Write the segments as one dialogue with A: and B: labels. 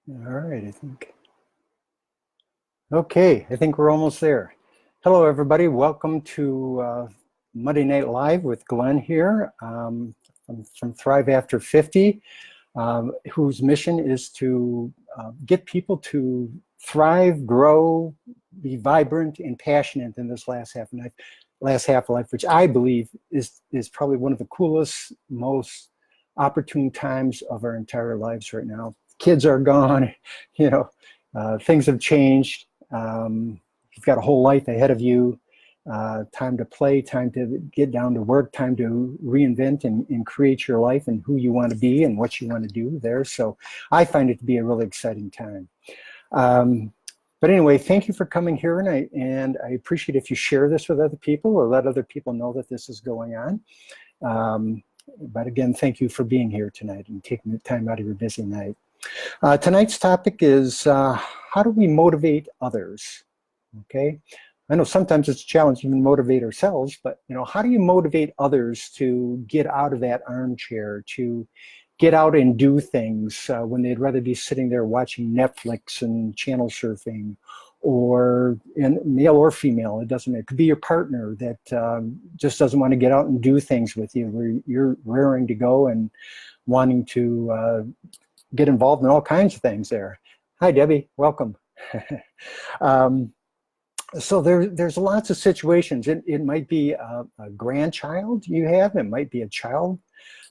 A: All right, I think. Okay, I think we're almost there. Hello, everybody. Welcome to Monday Night Live with Glenn here from Thrive After 50, whose mission is to get people to thrive, grow, be vibrant and passionate in this last half of life, which I believe is probably one of the coolest, most opportune times of our entire lives right now. Kids are gone, things have changed. You've got a whole life ahead of you, time to play, time to get down to work, time to reinvent and create your life and who you want to be and what you want to do there. So I find it to be a really exciting time. But anyway, thank you for coming here, and I appreciate if you share this with other people or let other people know that this is going on. But again, thank you for being here tonight and taking the time out of your busy night. Tonight's topic is how do we motivate others? Okay, I know sometimes it's a challenge to even motivate ourselves, but how do you motivate others to get out of that armchair, to get out and do things when they'd rather be sitting there watching Netflix and channel surfing, or male or female, it doesn't matter. It could be your partner that just doesn't want to get out and do things with you, where you're raring to go and wanting to get involved in all kinds of things there. Hi, Debbie, welcome. So there's lots of situations. It might be a grandchild you have. It might be a child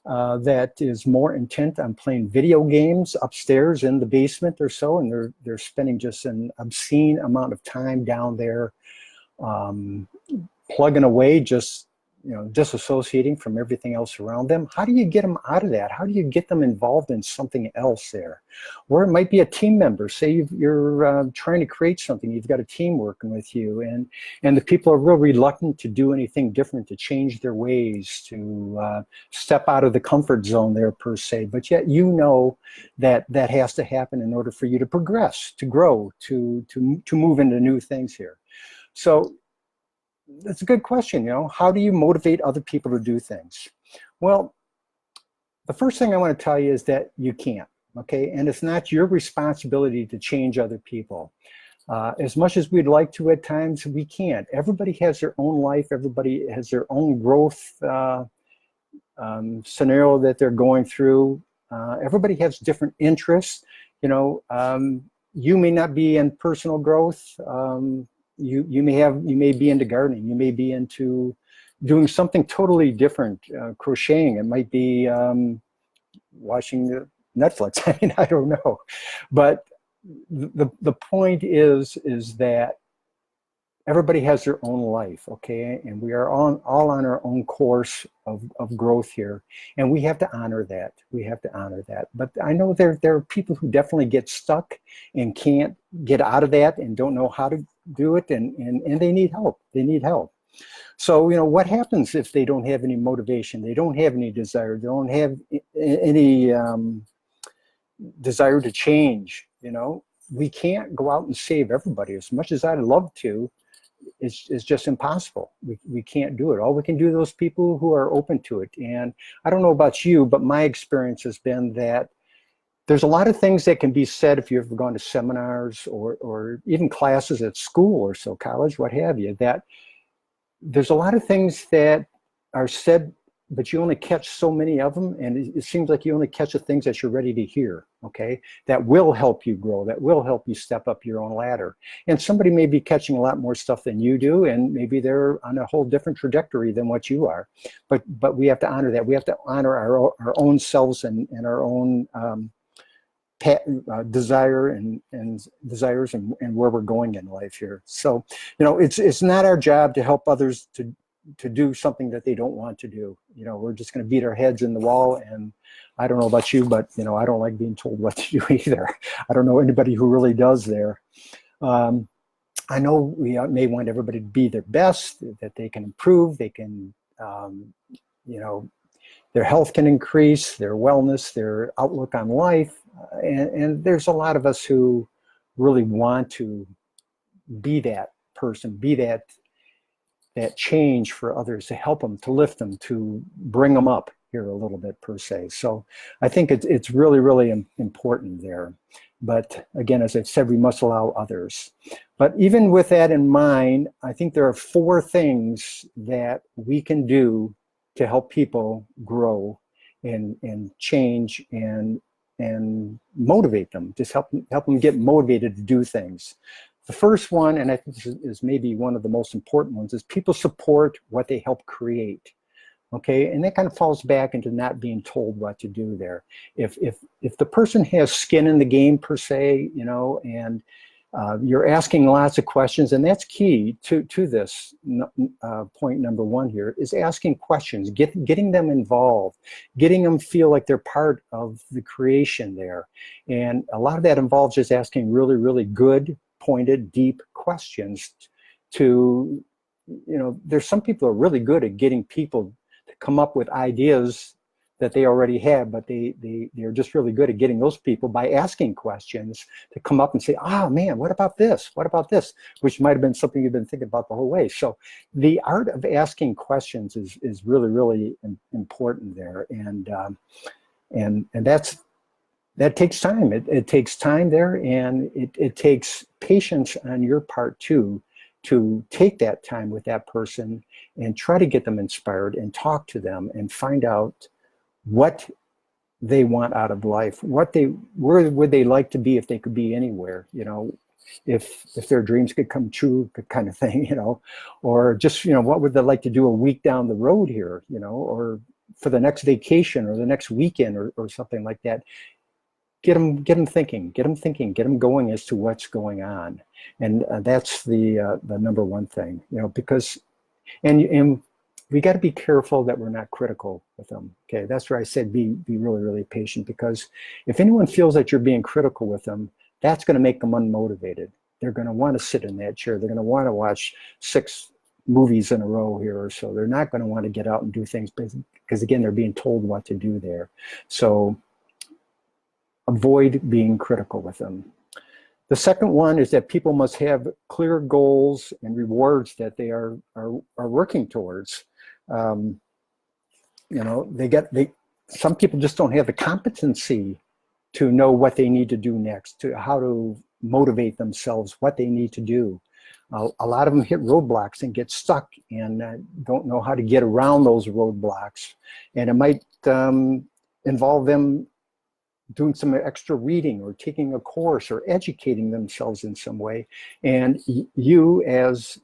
A: that is more intent on playing video games upstairs in the basement or so, and they're spending just an obscene amount of time down there plugging away, just disassociating from everything else around them. How do you get them out of that? How do you get them involved in something else there? Or it might be a team member. Say you're trying to create something. You've got a team working with you, and the people are real reluctant to do anything different, to change their ways, to step out of the comfort zone there per se. But yet that has to happen in order for you to progress, to grow, to move into new things here. So that's a good question. How do you motivate other people to do things? Well, the first thing I want to tell you is that you can't, okay? And it's not your responsibility to change other people. As much as we'd like to at times, we can't. Everybody has their own life. Everybody has their own growth scenario that they're going through. Everybody has different interests. You may not be in personal growth. You may be into gardening. You may be into doing something totally different, crocheting. It might be watching Netflix. I mean, I don't know. But the point is that everybody has their own life, okay? And we are all on our own course of growth here. And we have to honor that. We have to honor that. But I know there are people who definitely get stuck and can't get out of that and don't know how to do it, and they need help. They need help. So, what happens if they don't have any motivation? They don't have any desire. They don't have any desire to change. We can't go out and save everybody. As much as I'd love to, it's just impossible. We can't do it. All we can do are those people who are open to it. And I don't know about you, but my experience has been that there's a lot of things that can be said if you've ever gone to seminars or even classes at school or so, college, what have you, that there's a lot of things that are said, but you only catch so many of them, and it seems like you only catch the things that you're ready to hear, okay? That will help you grow, that will help you step up your own ladder. And somebody may be catching a lot more stuff than you do, and maybe they're on a whole different trajectory than what you are. But we have to honor that. We have to honor our own selves and our own desire and desires and where we're going in life here. So, it's not our job to help others to do something that they don't want to do. We're just going to beat our heads in the wall. And I don't know about you, but I don't like being told what to do either. I don't know anybody who really does there. I know we may want everybody to be their best, that they can improve, they can, their health can increase, their wellness, their outlook on life. And there's a lot of us who really want to be that person, be that change for others, to help them, to lift them, to bring them up. here a little bit per se. So I think it's really, really important there. But again, as I've said, we must allow others. But even with that in mind, I think there are 4 things that we can do to help people grow and change and motivate them, just help them get motivated to do things. The first one, and I think this is maybe one of the most important ones, is people support what they help create. Okay, and that kind of falls back into not being told what to do there. If the person has skin in the game per se, you know, and you're asking lots of questions, and that's key to this point number 1 here, is asking questions, getting them involved, getting them feel like they're part of the creation there. And a lot of that involves just asking really, really good, pointed, deep questions to, you know, there's some people who are really good at getting people to come up with ideas that they already have, but they're just really good at getting those people by asking questions to come up and say, oh man, what about this? What about this? Which might have been something you've been thinking about the whole way. So the art of asking questions is really, really important there. And that takes time. It takes time there, and it takes patience on your part too, to take that time with that person and try to get them inspired and talk to them and find out what they want out of life, where would they like to be if they could be anywhere, you know, if their dreams could come true, kind of thing, you know, or just, you know, what would they like to do a week down the road here, you know, or for the next vacation or the next weekend or something like that. Get them thinking, get them going as to what's going on. And that's the number 1 thing, you know, because, and we got to be careful that we're not critical with them. Okay, that's where I said be really, really patient, because if anyone feels that you're being critical with them, that's going to make them unmotivated. They're going to want to sit in that chair. They're going to want to watch 6 movies in a row here or so. They're not going to want to get out and do things because, again, they're being told what to do there. So avoid being critical with them. The second one is that people must have clear goals and rewards that they are working towards. You know, some people just don't have the competency to know what they need to do next, to how to motivate themselves, what they need to do. A lot of them hit roadblocks and get stuck and don't know how to get around those roadblocks. And it might involve them doing some extra reading or taking a course or educating themselves in some way. And you, as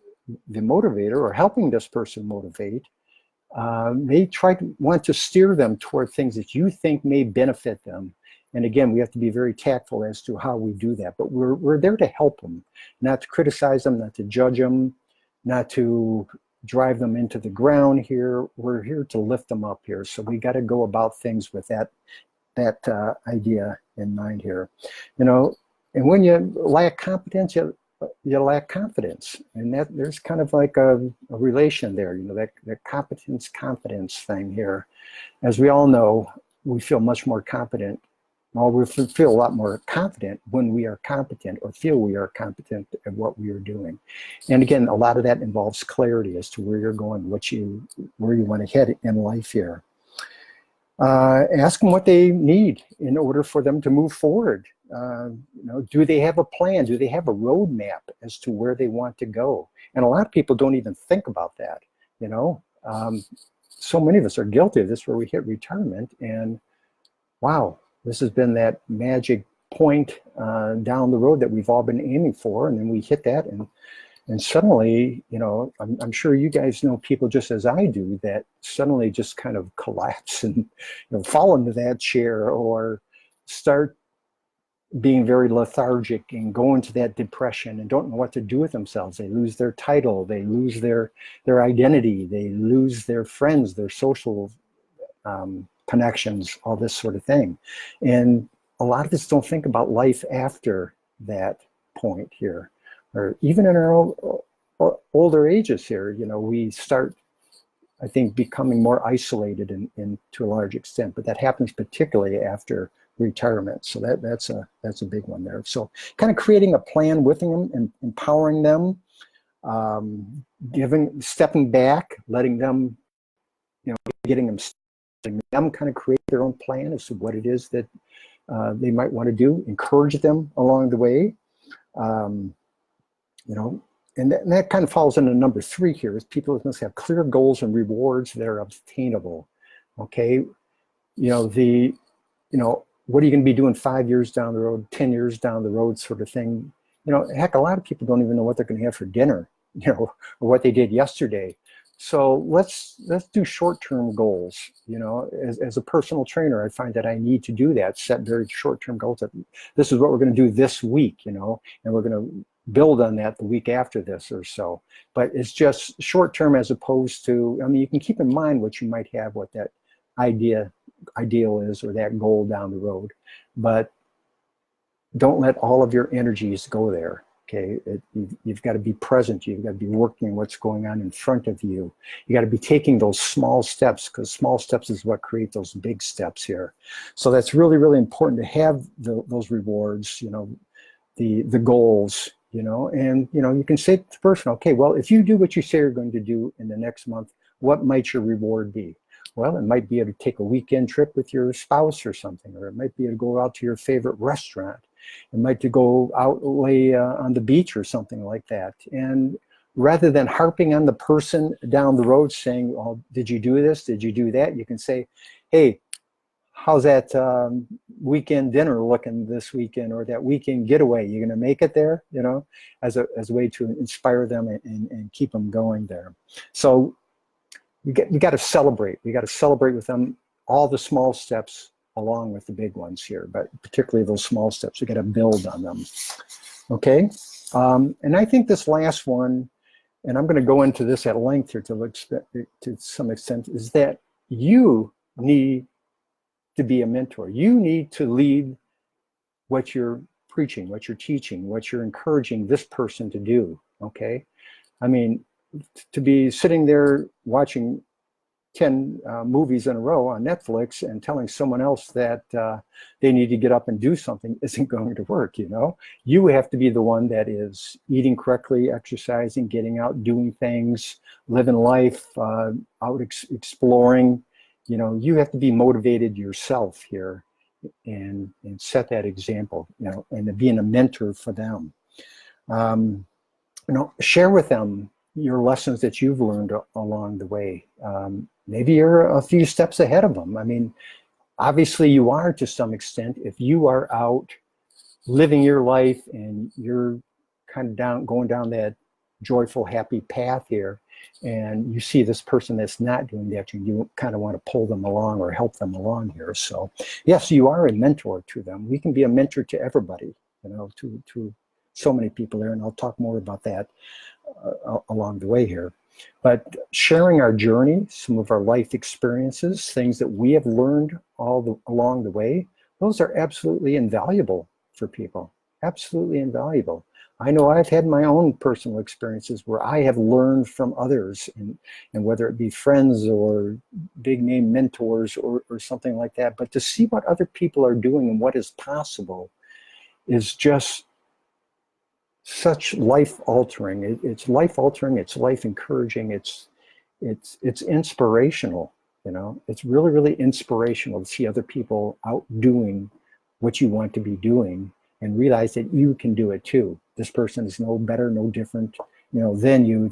A: the motivator or helping this person motivate, may want to steer them toward things that you think may benefit them. And again, we have to be very tactful as to how we do that. But we're there to help them, not to criticize them, not to judge them, not to drive them into the ground here. We're here to lift them up here. So we got to go about things with that idea in mind here, you know. And when you lack competence, you lack confidence, and that there's kind of like a relation there, you know, that competence confidence thing here. As we all know, we feel much more competent. Well, we feel a lot more confident when we are competent or feel we are competent at what we are doing. And again, a lot of that involves clarity as to where you're going, where you want to head in life here. Ask them what they need in order for them to move forward. You know, do they have a plan? Do they have a roadmap as to where they want to go? And a lot of people don't even think about that, you know. So many of us are guilty of this, where we hit retirement and, wow, this has been that magic point down the road that we've all been aiming for, and then we hit that, and suddenly, you know, I'm sure you guys know people just as I do that suddenly just kind of collapse and, you know, fall into that chair or start being very lethargic and go into that depression and don't know what to do with themselves. They lose their title, they lose their identity, they lose their friends, their social connections, all this sort of thing. And a lot of us don't think about life after that point here, or even in our older ages here. You know, we start, I think, becoming more isolated in to a large extent, but that happens particularly after retirement. So that's a big one there. So kind of creating a plan with them and empowering them, stepping back, letting them, you know, getting them them kind of create their own plan as to what it is that they might want to do, encourage them along the way. You know, and that kind of falls into number 3 here, is people must have clear goals and rewards that are obtainable. Okay, what are you going to be doing 5 years down the road, 10 years down the road, sort of thing. Heck, a lot of people don't even know what they're going to have for dinner, or what they did yesterday. So let's do short-term goals. As a personal trainer, I find that I need to do that, set very short-term goals. That this is what we're going to do this week, and we're going to build on that the week after this or so. But it's just short-term, as opposed to, you can keep in mind what you might have, what that ideal is, or that goal down the road, but don't let all of your energies go there. Okay, you've got to be present. You've got to be working what's going on in front of you. You got to be taking those small steps, because small steps is what create those big steps here. So that's really, really important to have those rewards, the goals, and you can say to the person, okay, well, if you do what you say you're going to do in the next month, what might your reward be? Well, it might be to take a weekend trip with your spouse or something, or it might be to go out to your favorite restaurant. It might be to go out lay on the beach or something like that. And rather than harping on the person down the road saying, well, did you do this? Did you do that? You can say, hey, how's that weekend dinner looking this weekend, or that weekend getaway? You gonna make it there? As a way to inspire them and keep them going there. So you got to celebrate. We got to celebrate with them all the small steps along with the big ones here, but particularly those small steps, we got to build on them. Okay, and I think this last one, and I'm going to go into this at length here to some extent, is that you need to be a mentor. You need to lead what you're preaching, what you're teaching, what you're encouraging this person to do. Okay, to be sitting there watching 10 movies in a row on Netflix and telling someone else that they need to get up and do something isn't going to work. You have to be the one that is eating correctly, exercising, getting out, doing things, living life, out exploring. You have to be motivated yourself here and set that example, and being a mentor for them. Share with them your lessons that you've learned along the way. Maybe you're a few steps ahead of them. Obviously you are to some extent. If you are out living your life and you're kind of going down that joyful, happy path here, and you see this person that's not doing that, you kind of want to pull them along or help them along here. So yes, you are a mentor to them. We can be a mentor to everybody, to so many people there, and I'll talk more about that along the way here. But sharing our journey, some of our life experiences, things that we have learned along the way, those are absolutely invaluable for people, absolutely invaluable. I know I've had my own personal experiences where I have learned from others, and whether it be friends or big name mentors or something like that, but to see what other people are doing and what is possible is just such life-altering. It's life-altering, it's life-encouraging, it's inspirational, It's really, really inspirational to see other people out doing what you want to be doing and realize that you can do it too. This person is no better, no different, than you.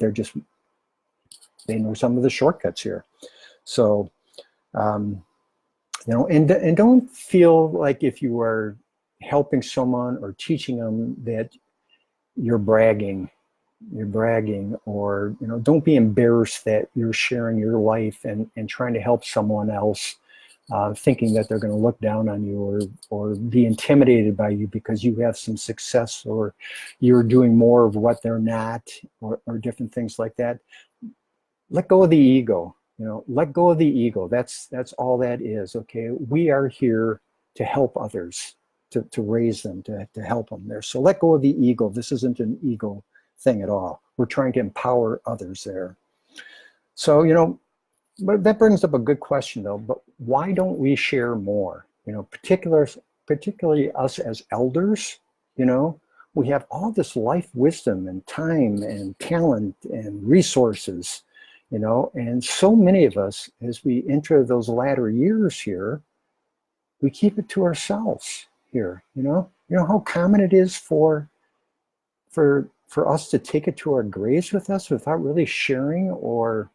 A: They know some of the shortcuts here. So, and don't feel like if you are helping someone or teaching them that you're bragging, or don't be embarrassed that you're sharing your life and trying to help someone else, thinking that they're going to look down on you or be intimidated by you because you have some success or you're doing more of what they're not, or different things like that. Let go of the ego. Let go of the ego. That's all that is. Okay, we are here to help others, to raise them, to help them there. So let go of the ego. This isn't an ego thing at all. We're trying to empower others there. So, but that brings up a good question though, but why don't we share more? Particularly us as elders, we have all this life wisdom and time and talent and resources, you know, and so many of us, as we enter those latter years here, we keep it to ourselves here, you know. You know how common it is for us to take it to our graves with us without really sharing or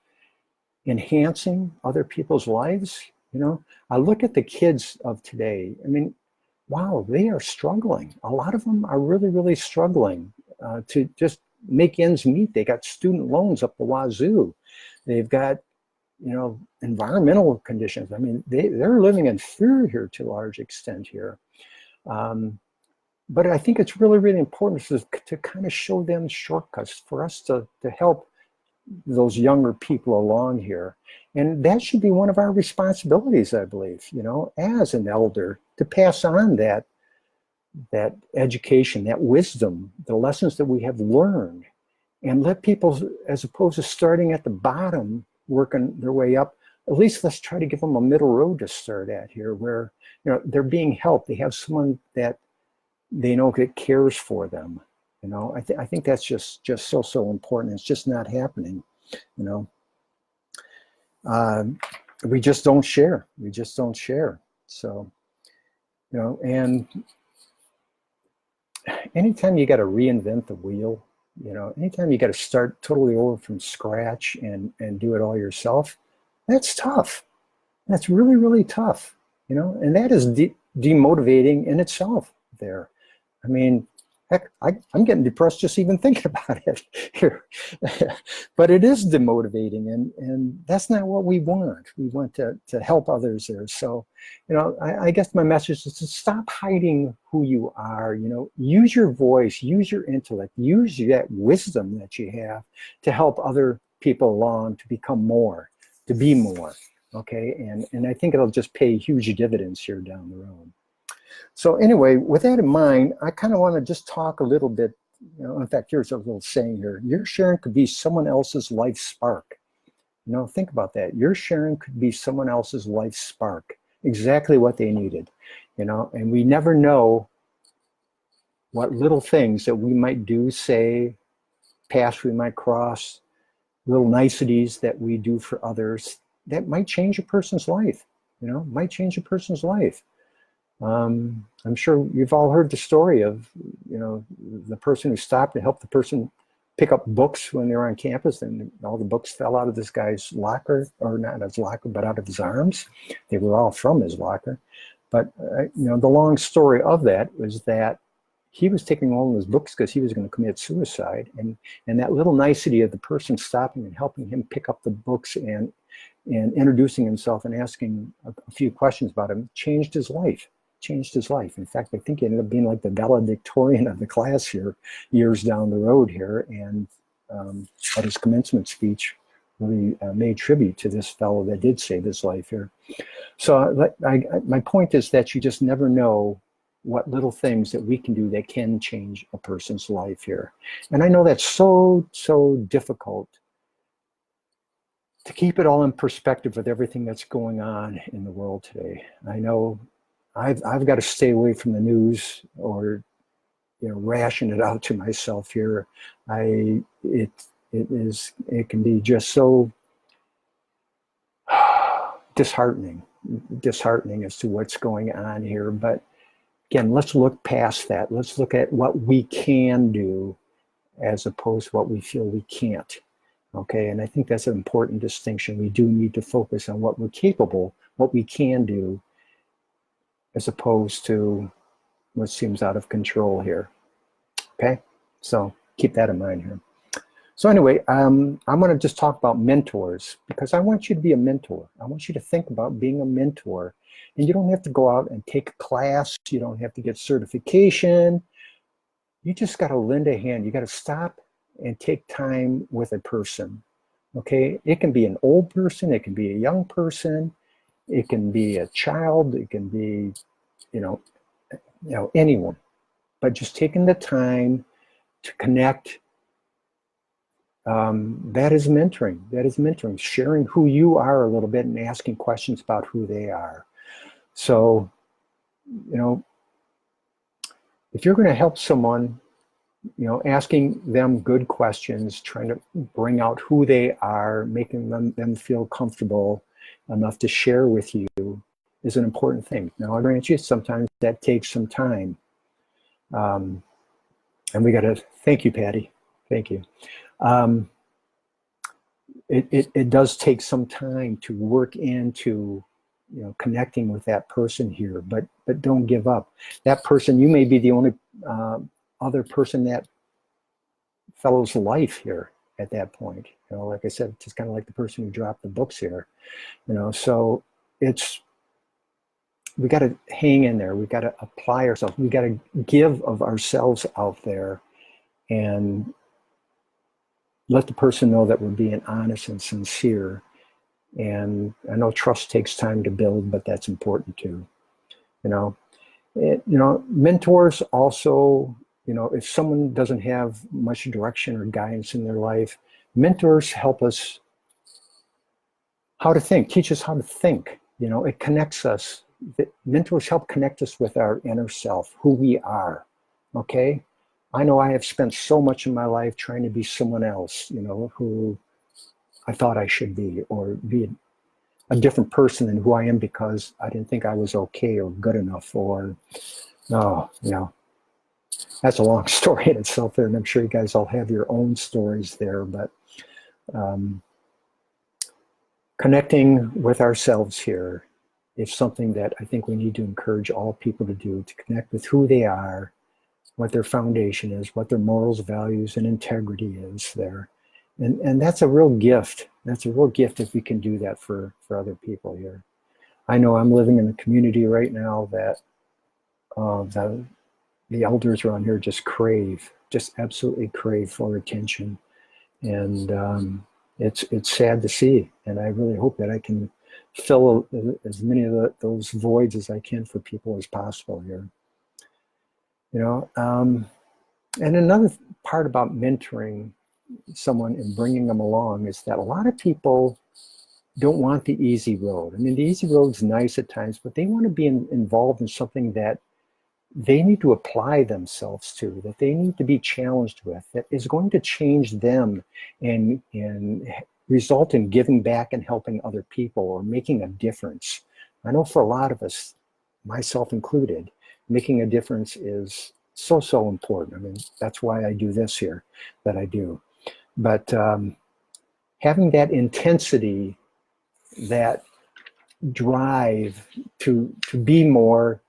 A: enhancing other people's lives. You know, I look at the kids of today. I mean, wow, they are struggling. A lot of them are really, really struggling to just make ends meet. They got student loans up the wazoo. They've got, you know, environmental conditions. I mean, they're living in fear here to a large extent here. But I think it's really, really important to kind of show them shortcuts for us to help those younger people along here. And that should be one of our responsibilities, I believe, you know, as an elder, to pass on that education, that wisdom, the lessons that we have learned, and let people, as opposed to starting at the bottom, working their way up, at least let's try to give them a middle road to start at here where, you know, they're being helped. They have someone that they know that cares for them. You know, I think that's just so important. It's just not happening, you know. We just don't share. We just don't share. So, you know, and anytime you got to reinvent the wheel, you know, anytime you got to start totally over from scratch and do it all yourself, that's tough. That's really, really tough, you know, and that is demotivating in itself there. I mean, heck, I'm getting depressed just even thinking about it here. But it is demotivating, and that's not what we want. We want to help others there. So, you know, I guess my message is to stop hiding who you are. You know, use your voice, use your intellect, use that wisdom that you have to help other people along to become more, to be more. Okay, and I think it'll just pay huge dividends here down the road. So anyway, with that in mind, I kind of want to just talk a little bit, you know, in fact, here's a little saying here. Your sharing could be someone else's life spark. You know, think about that. Your sharing could be someone else's life spark, exactly what they needed, you know, and we never know what little things that we might do, say, paths we might cross, little niceties that we do for others that might change a person's life, you know, might change a person's life. I'm sure you've all heard the story of, you know, the person who stopped to help the person pick up books when they were on campus, and all the books fell out of this guy's locker, or not his locker, but out of his arms. They were all from his locker. But, you know, the long story of that was that he was taking all of his books because he was going to commit suicide. And that little nicety of the person stopping and helping him pick up the books and introducing himself and asking a few questions about him changed his life. Changed his life. In fact, I think he ended up being like the valedictorian of the class here years down the road here, and at his commencement speech really made tribute to this fellow that did save his life here. So my point is that you just never know what little things that we can do that can change a person's life here. And I know that's so difficult to keep it all in perspective with everything that's going on in the world today. I know I've got to stay away from the news, or, you know, ration it out to myself here. It can be just so disheartening as to what's going on here. But again, let's look past that. Let's look at what we can do as opposed to what we feel we can't. Okay, and I think that's an important distinction. We do need to focus on what we're capable, what we can do, as opposed to what seems out of control here. Okay, so keep that in mind here. So anyway, I'm going to just talk about mentors, because I want you to be a mentor. I want you to think about being a mentor. And you don't have to go out and take a class. You don't have to get certification. You just got to lend a hand. You got to stop and take time with a person. Okay, it can be an old person. It can be a young person. It can be a child. It can be, you know, anyone. But just taking the time to connect, that is mentoring. That is mentoring. Sharing who you are a little bit and asking questions about who they are. So, you know, if you're going to help someone, asking them good questions, trying to bring out who they are, making them feel comfortable enough to share with you is an important thing. Now, I grant you, sometimes that takes some time. And we got to, thank you, Patty. Thank you. It does take some time to work into, connecting with that person here, but don't give up. That person, you may be the only other person that fellow's life here at that point. Like I said, just kind of like the person who dropped the books here. So we got to hang in there. We got to apply ourselves. We got to give of ourselves out there and let the person know that we're being honest and sincere. And I know trust takes time to build, but that's important too. Mentors also, if someone doesn't have much direction or guidance in their life, mentors help us how to think, teach us how to think. It connects us. Mentors help connect us with our inner self, who we are, okay? I know I have spent so much of my life trying to be someone else, who I thought I should be, or be a different person than who I am because I didn't think I was okay or good enough, or, that's a long story in itself there, and I'm sure you guys all have your own stories there, but connecting with ourselves here is something that I think we need to encourage all people to do, to connect with who they are, what their foundation is, what their morals, values, and integrity is there. And that's a real gift. That's a real gift if we can do that for other people here. I know I'm living in a community right now that the elders around here just absolutely crave for attention. And it's sad to see. And I really hope that I can fill as many of those voids as I can for people as possible here. And another part about mentoring someone and bringing them along is that a lot of people don't want the easy road. I mean, the easy road's nice at times, but they want to be involved in something that they need to apply themselves to, that they need to be challenged with, that is going to change them and result in giving back and helping other people or making a difference. I know for a lot of us, myself included, making a difference is so important. I mean, that's why I do this here that I do. But having that intensity, that drive to be more,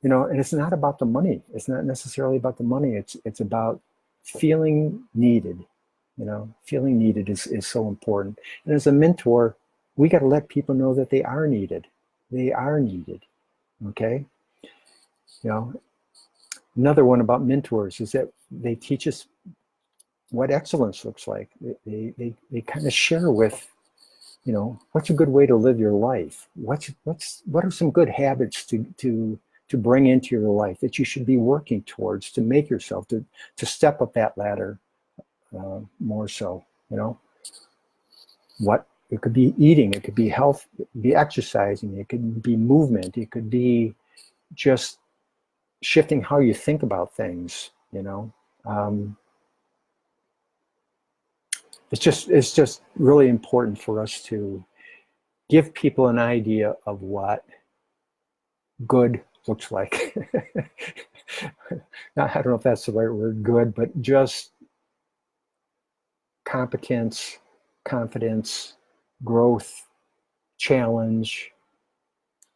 A: and it's not about the money. It's not necessarily about the money. It's about feeling needed. Feeling needed is so important. And as a mentor, we got to let people know that they are needed. They are needed. Okay. Another one about mentors is that they teach us what excellence looks like. They kind of share with, what's a good way to live your life? What are some good habits to bring into your life that you should be working towards to make yourself, to step up that ladder more so, What it could be eating, it could be health, it could be exercising, it could be movement, it could be just shifting how you think about things, It's just really important for us to give people an idea of what good looks like. Now, I don't know if that's the right word, good, but just competence, confidence, growth, challenge,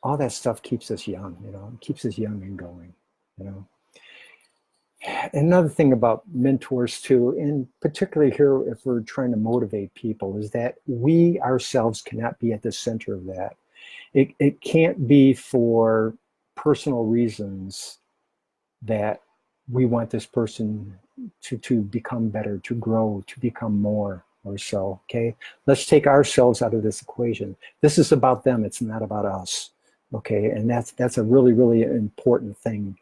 A: all that stuff keeps us young, keeps us young and going, Another thing about mentors too, and particularly here if we're trying to motivate people, is that we ourselves cannot be at the center of that. It can't be for personal reasons that we want this person to become better, to grow, to become more or so, okay? Let's take ourselves out of this equation. This is about them, it's not about us, okay? And that's a really, really important thing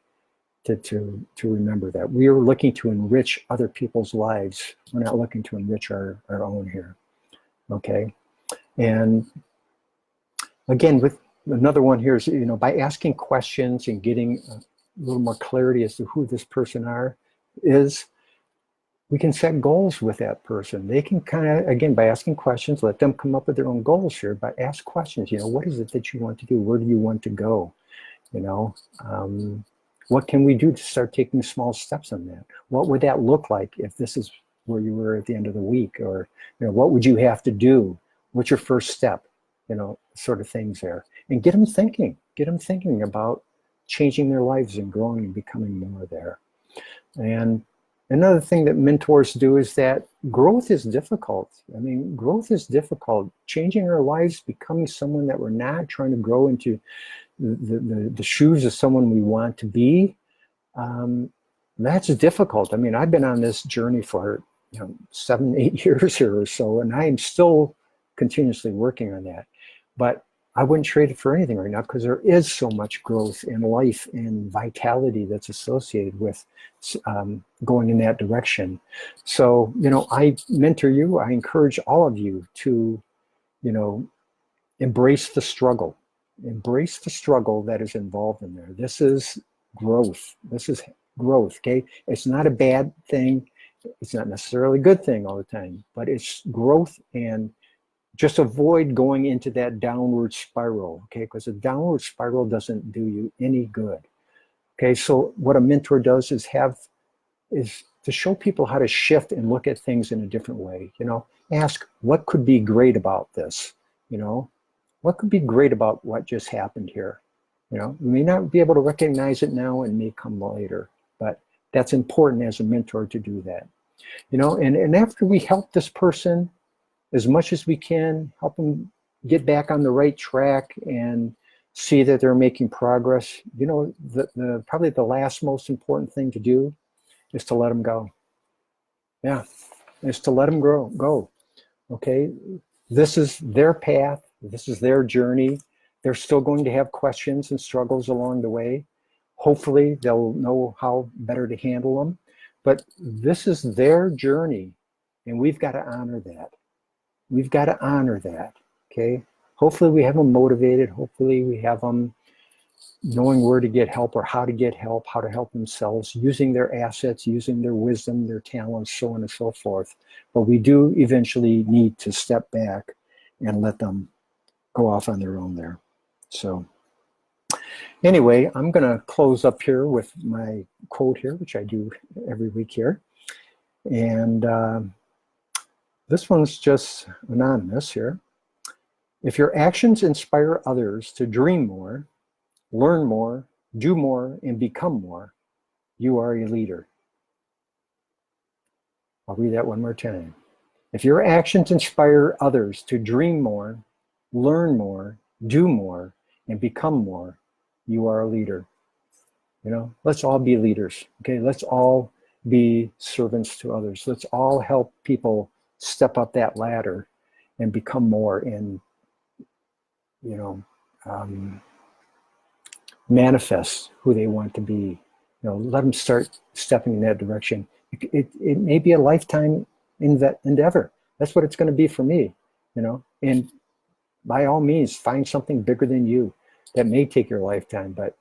A: to remember, that we are looking to enrich other people's lives. We're not looking to enrich our own here, okay? And again, with another one here is, by asking questions and getting a little more clarity as to who this person is, we can set goals with that person. They can kind of, again, by asking questions, let them come up with their own goals here, but ask questions, what is it that you want to do? Where do you want to go? What can we do to start taking small steps on that? What would that look like if this is where you were at the end of the week? Or, what would you have to do? What's your first step? Sort of things there. And get them thinking about changing their lives and growing and becoming more there. And another thing that mentors do is that growth is difficult. Growth is difficult. Changing our lives, becoming someone that we're not, trying to grow into the shoes of someone we want to be, that's difficult. I've been on this journey for 7, 8 years here or so, and I am still continuously working on that. But I wouldn't trade it for anything right now, because there is so much growth in life and vitality that's associated with going in that direction. So, I mentor you. I encourage all of you to, embrace the struggle. Embrace the struggle that is involved in there. This is growth. Okay? It's not a bad thing. It's not necessarily a good thing all the time, but it's growth, and just avoid going into that downward spiral, okay? Because a downward spiral doesn't do you any good. Okay, so what a mentor does is to show people how to shift and look at things in a different way. Ask, what could be great about this? What could be great about what just happened here? You may not be able to recognize it now, and may come later, but that's important as a mentor to do that. And after we help this person as much as we can, help them get back on the right track and see that they're making progress, probably the last most important thing to do is to let them go. Yeah, is to let them go. Okay, this is their path. This is their journey. They're still going to have questions and struggles along the way. Hopefully they'll know how better to handle them. But this is their journey, and we've got to honor that. We've got to honor that, okay? Hopefully we have them motivated. Hopefully we have them knowing where to get help, or how to help themselves, using their assets, using their wisdom, their talents, so on and so forth. But we do eventually need to step back and let them go off on their own there. So anyway, I'm going to close up here with my quote here, which I do every week here. And this one's just anonymous here. If your actions inspire others to dream more, learn more, do more, and become more, you are a leader. I'll read that one more time. If your actions inspire others to dream more, learn more, do more, and become more, you are a leader. Let's all be leaders, okay? Let's all be servants to others. Let's all help people step up that ladder and become more, and manifest who they want to be. Let them start stepping in that direction. It may be a lifetime endeavor. That's what it's going to be for me. And by all means, find something bigger than you that may take your lifetime, but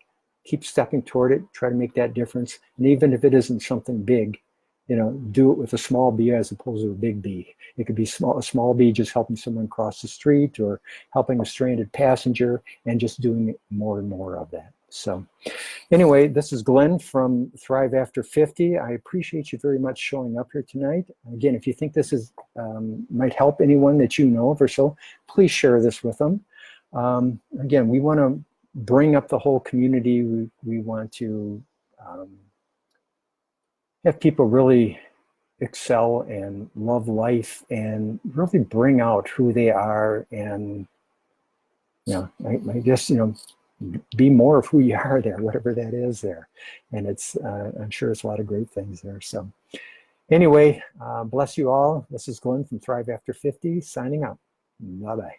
A: keep stepping toward it. Try to make that difference. And even if it isn't something big, do it with a small b as opposed to a big B. It could be a small b, just helping someone cross the street, or helping a stranded passenger, and just doing more and more of that. So anyway, this is Glenn from Thrive After 50. I appreciate you very much showing up here tonight. Again, if you think this is might help anyone that you know of or so, please share this with them. Again, we want to bring up the whole community. We want to have people really excel and love life, and really bring out who they are, and I guess be more of who you are there, whatever that is there. And it's I'm sure it's a lot of great things there. So anyway, bless you all. This is Glenn from Thrive After 50 signing out. Bye-bye.